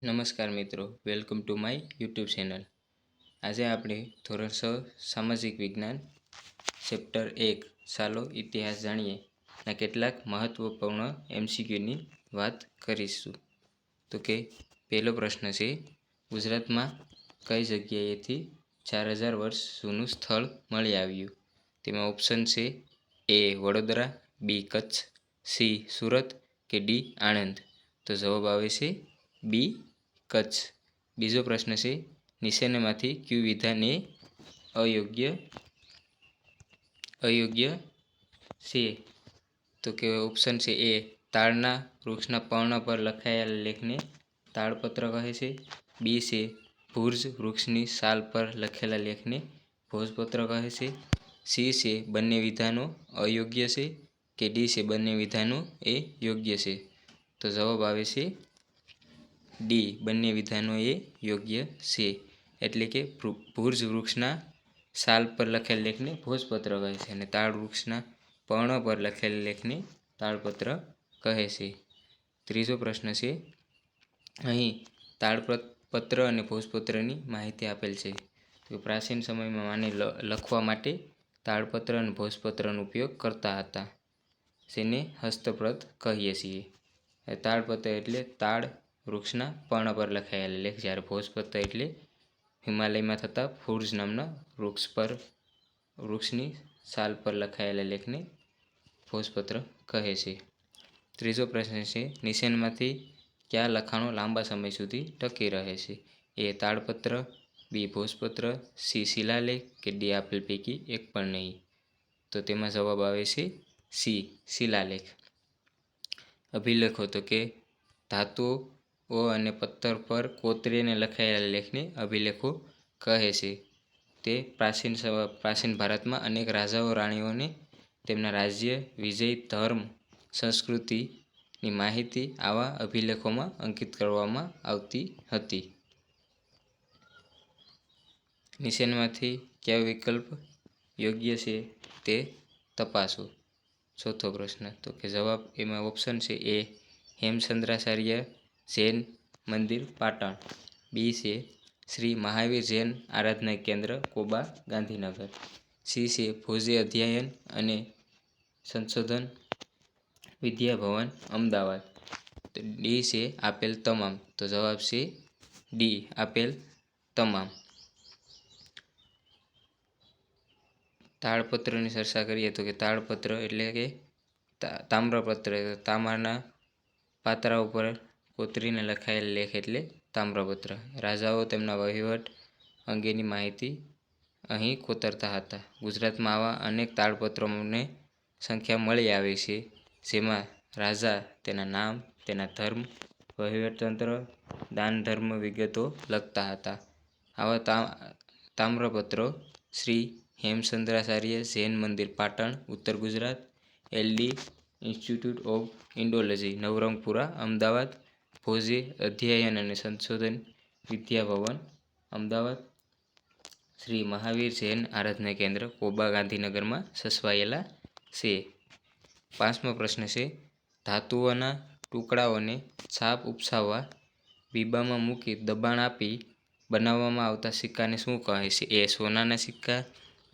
નમસ્કાર મિત્રો, welcome to my YouTube channel. આજે આપણે ધોરણ 6 સામાજિક વિજ્ઞાન ચેપ્ટર 1 ચાલો ઇતિહાસ જાણીએ ના કેટલાક મહત્વપૂર્ણ એમસીક્યુની વાત કરીશું. તો કે પહેલો પ્રશ્ન છે, ગુજરાતમાં કઈ જગ્યાએથી 4000 વર્ષ જૂનું સ્થળ મળી આવ્યું? તેમાં ઓપ્શન છે એ વડોદરા, બી કચ્છ, સી સુરત કે ડી આણંદ. તો જવાબ આવે છે બી કચ્છ. બીજો પ્રશ્ન છે, નીચેનામાંથી કયું વિધાન એ અયોગ્ય છે? તો કે ઓપ્શન છે એ તાડના વૃક્ષના પર્ણ પર લખાયેલા લેખને તાડપત્ર કહે છે. બી છે ભુર્જ વૃક્ષની સાલ પર લખેલા લેખને ભોજપત્ર કહે છે. સી છે બંને વિધાનો અયોગ્ય છે કે ડી છે બંને વિધાનો એ યોગ્ય છે. તો જવાબ આવે છે ડી, બંને વિધાનો એ યોગ્ય છે. એટલે કે ભુર્જ વૃક્ષના સાલ પર લખેલ લેખને ભોજપત્ર કહે છે અને તાડ વૃક્ષના પર્ણ પર લખેલ લેખને તાડપત્ર કહે છે. ત્રીજો પ્રશ્ન છે, અહીં તાડપત્ર અને ભોજપત્રની માહિતી આપેલ છે. તો પ્રાચીન સમયમાં આને લખવા માટે તાડપત્ર અને ભોજપત્રનો ઉપયોગ કરતા હતા, જેને હસ્તપ્રત કહીએ છીએ. તાડપત્ર એટલે તાડ વૃક્ષના પર્ણ પર લખાયેલા લેખ, જ્યારે ભોજપત્ર એટલે હિમાલયમાં થતા ભુર્જ નામના વૃક્ષની સાલ પર લખાયેલા લેખને ભોજપત્ર કહે છે. ત્રીજો પ્રશ્ન છે, નીચેનામાંથી કયા લખાણો લાંબા સમય સુધી ટકી રહે છે? એ તાડપત્ર, બી ભોજપત્ર, સી શિલાલેખ કે ડી આપેલ પૈકી એક પણ નહીં. તો તેમાં જવાબ આવે છે સી શિલાલેખ. અભિલેખો તો કે ધાતુઓ અને પથ્થર પર કોતરીને લખાયેલા લેખને અભિલેખો કહે છે. તે પ્રાચીન ભારતમાં અનેક રાજાઓ રાણીઓને તેમના રાજ્ય, વિજય, ધર્મ, સંસ્કૃતિની માહિતી આવા અભિલેખોમાં અંકિત કરવામાં આવતી હતી. નીચેનામાંથી કયો વિકલ્પ યોગ્ય છે તે તપાસો. ચોથો પ્રશ્ન, તો કે જવાબ એમાં ઓપ્શન છે એ હેમચંદ્રાચાર્ય જૈન મંદિર પાટણ, બી છે શ્રી મહાવીર જૈન આરાધના કેન્દ્ર કોબા ગાંધીનગર, સી છે ભોજે અધ્યયન અને સંશોધન વિદ્યાભવન અમદાવાદ, તો ડી છે આપેલ તમામ. તો જવાબ છે ડી આપેલ તમામ. તાડપત્રની ચર્ચા કરીએ તો કે તાડપત્ર એટલે કે તામ્રપત્ર, તાંબાના પાત્રા ઉપર કોતરીને લખાયેલ લેખ એટલે તામ્રપત્ર. રાજાઓ તેમના વહીવટ અંગેની માહિતી અહીં કોતરતા હતા. ગુજરાતમાં આવા અનેક તાડપત્રોની સંખ્યા મળી આવે છે, જેમાં રાજા તેના નામ, તેના ધર્મ, વહીવટતંત્ર, દાન ધર્મ વિગતો લખતા હતા. આવા તામ્રપત્રો શ્રી હેમચંદ્રાચાર્ય જૈન મંદિર પાટણ ઉત્તર Gujarat, LD institute of Indology Navrangpura Ahmedabad, ભોજે અધ્યયન અને સંશોધન વિદ્યાભવન અમદાવાદ, શ્રી મહાવીર જૈન આરાધના કેન્દ્ર કોબા ગાંધીનગરમાં સચવાયેલા છે. પાંચમો પ્રશ્ન છે, ધાતુઓના ટુકડાઓને છાપ ઉપસાવવા બીબામાં મૂકી દબાણ આપી બનાવવામાં આવતા સિક્કાને શું કહે છે? એ સોનાના સિક્કા,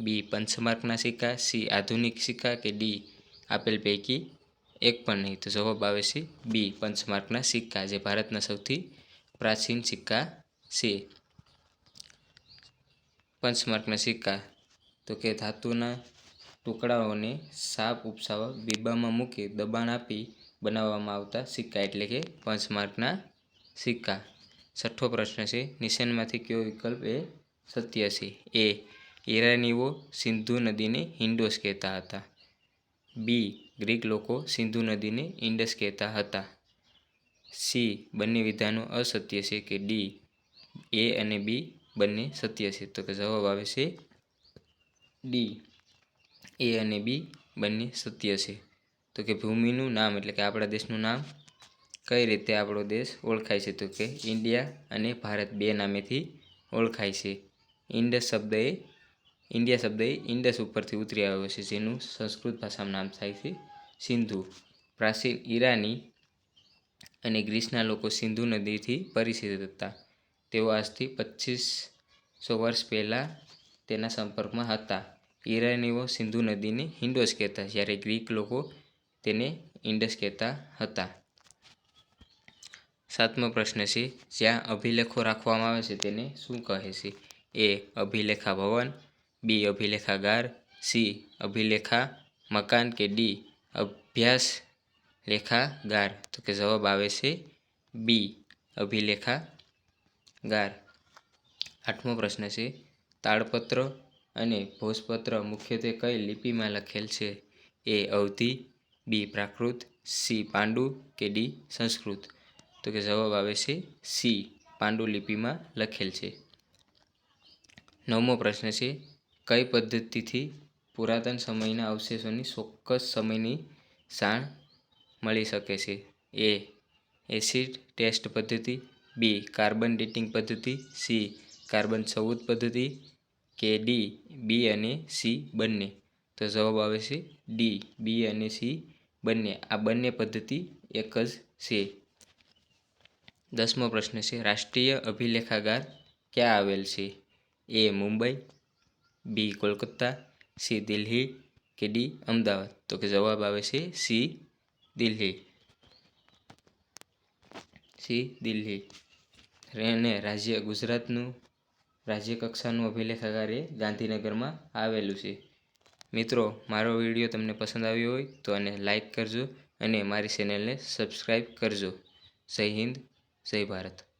બી પંચમાર્કના સિક્કા, સી આધુનિક સિક્કા કે ડી આપેલ પૈકી એક પણ નહીં. તો જવાબ આવે છે બી પંચમાર્કના સિક્કા, જે ભારતના સૌથી પ્રાચીન સિક્કા છે. પંચમાર્કના સિક્કા, તો કે ધાતુના ટુકડાઓને છાપ ઉપસાવવા બીબામાં મૂકી દબાણ આપી બનાવવામાં આવતા સિક્કા એટલે કે પંચમાર્કના સિક્કા. છઠ્ઠો પ્રશ્ન છે, નીચેનામાંથી કયો વિકલ્પ એ સત્ય છે? એ ઈરાનીઓ સિંધુ નદીને હિન્ડોસ કહેતા હતા, બી ગ્રીક લોકો સિંધુ નદીને ઇન્ડસ કહેતા હતા, સી બંને વિધાનો અસત્ય છે કે ડી એ અને બી બંને સત્ય છે. તો કે જવાબ આવે છે ડી એ અને બી બંને સત્ય છે. તો કે ભૂમિનું નામ એટલે કે આપણા દેશનું નામ કઈ રીતે આપણો દેશ ઓળખાય છે? તો કે ઇન્ડિયા અને ભારત બે નામેથી ઓળખાય છે. ઇન્ડિયા શબ્દ એ ઇન્ડસ ઉપરથી ઉતરી આવ્યો છે, જેનું સંસ્કૃત ભાષામાં નામ થાય છે સિંધુ. પ્રાચીન ઈરાની અને ગ્રીસના લોકો સિંધુ નદીથી પરિચિત હતા. તેઓ આજથી 2500 વર્ષ પહેલાં તેના સંપર્કમાં હતા. ઈરાનીઓ સિંધુ નદીને હિન્ડોસ કહેતા, જ્યારે ગ્રીક લોકો તેને ઇન્ડસ કહેતા હતા. 7મો પ્રશ્ન છે, જ્યાં અભિલેખો રાખવામાં આવે છે તેને શું કહે છે? એ. અભિલેખા ભવન, બી. અભિલેખાગાર, સી. અભિલેખા મકાન કે ડી. અભ્યાસ લેખાગાર? તો કે જવાબ આવે છે બી. અભિલેખાગાર. 8મો પ્રશ્ન છે, તાડપત્ર અને ભોજપત્ર મુખ્યત્વે કઈ લિપિમાં લખેલ છે? એ. અવધી, બી. પ્રાકૃત, સી. પાંડુ કે ડી. સંસ્કૃત? તો કે જવાબ આવે છે સી. પાંડુલિપિમાં લખેલ છે. 9મો પ્રશ્ન છે, કઈ પદ્ધતિથી પુરાતન સમયના અવશેષોની ચોક્કસ સમયની જાણ મળી શકે છે? એ. એસિડ ટેસ્ટ પદ્ધતિ, બી. કાર્બન ડેટિંગ પદ્ધતિ, સી. કાર્બન 14 પદ્ધતિ કે ડી. બી અને સી બંને? તો જવાબ આવે છે ડી. બી અને સી બંને. આ બંને પદ્ધતિ એક જ છે. 10મો પ્રશ્ન છે, રાષ્ટ્રીય અભિલેખાગાર ક્યાં આવેલ છે? એ. મુંબઈ, બી. કોલકાતા, સી. દિલ્હી કે ડી. અમદાવાદ? તો કે જવાબ આવે છે સી. દિલ્હી. સી. દિલ્હી. અને ગુજરાતનું રાજ્ય કક્ષાનું અભિલેખાગાર એ ગાંધીનગરમાં આવેલું છે. મિત્રો, મારો વિડીયો તમને પસંદ આવ્યો હોય તો આને લાઈક કરજો અને મારી ચેનલને સબસ્ક્રાઈબ કરજો. જય હિન્દ, જય ભારત.